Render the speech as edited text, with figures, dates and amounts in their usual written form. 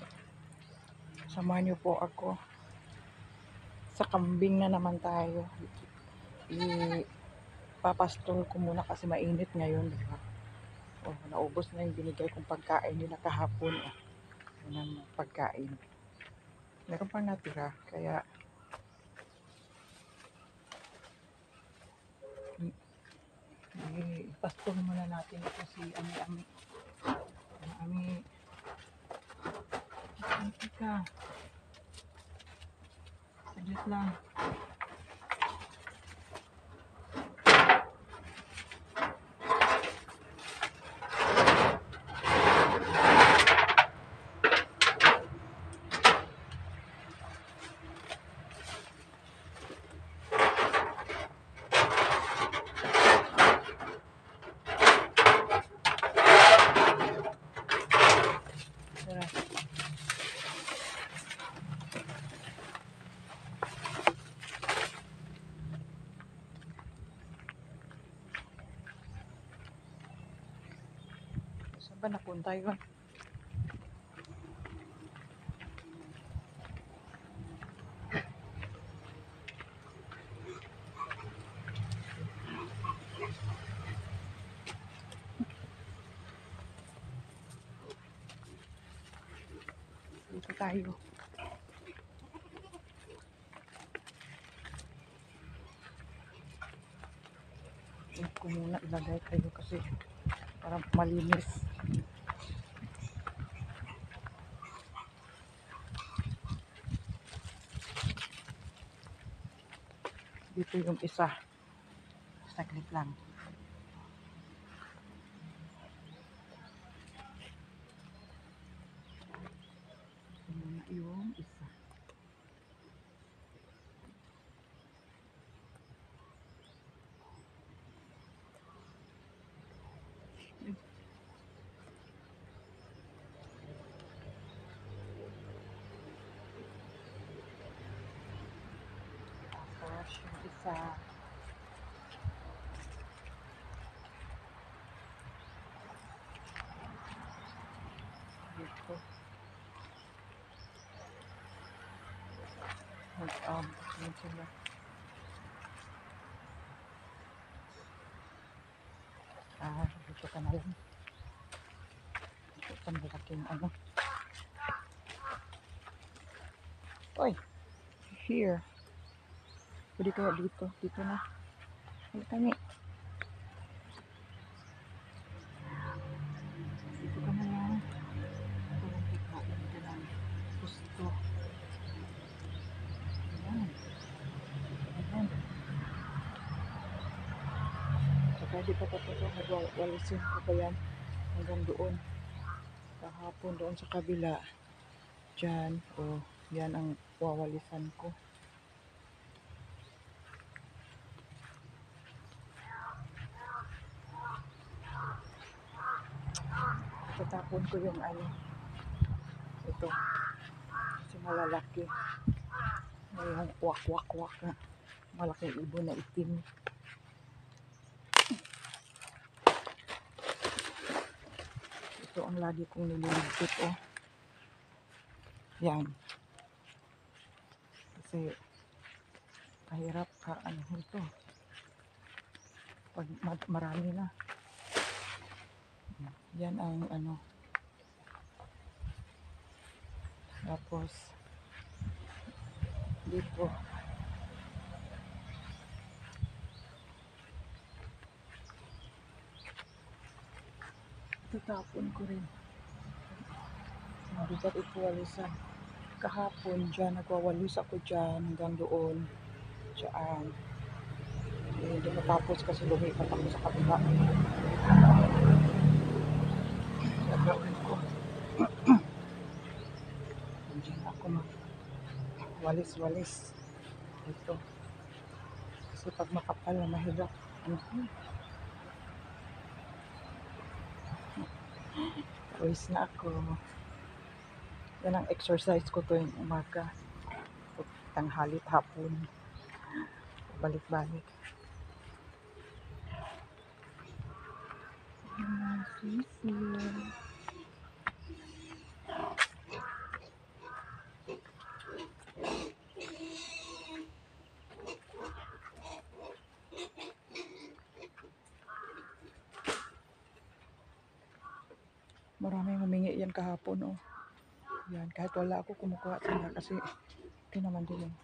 Kaya samahan niyo po ako. Sa kambing na naman tayo. Ipapastol ko muna kasi mainit ngayon, diba? Oh, naubos na yung binigay kong pagkain nila kahapon. Yun ang pagkain. Meron pang natira, kaya ipastol muna natin ito si Ami. Ami, hindi ka. Saglit lang. Tara. Saan ba napunta yun? Dito tayo. Ito ko muna ilagay kayo kasi parang malinis. Dito yung isa. Saglit lang. Muna yung isa. Tapos yung isa. Dito. Yun sila. Dito ka na lang. Dito ka malaking ano. Oy, here. Pwede kaya dito. Dito na. Ay, tangi. Dito ka na lang. Walang kikain ka lang. Gusto. Ayan. Ayan. Saka di pa tapos nagwalisin ko pa yan hanggang doon. Kahapon doon sa kabila. Diyan. O, yan ang wawalisan ko. Tatapon ko yung ano. Ito. Kasi malalaki. May wak na. Malaking ibon na itim. Ito ang lagi kong nililigpit, oh. Yan. Kasi kahirap ka ano ito. Pag marami na. Yan ang ano. Tapos dito. Tatapon ko rin. Mabigat ito walisan. Kahapon dyan, nagwawalis ako dyan hanggang doon. Diyan. Hindi matapos kasi lumipat ako sa kabila. Gagawin ko. Diyan ako walis-walis. Ito. Kasi pag makapal na mahirap. Pawis na ako. Yan ang exercise ko tuwing umaga. Tanghalit hapon. Balik-balik. Sisi. Maraming humingi yan kahapon, oh. Yan, kahit wala ako, kumukuha sila kasi ito naman din, eh.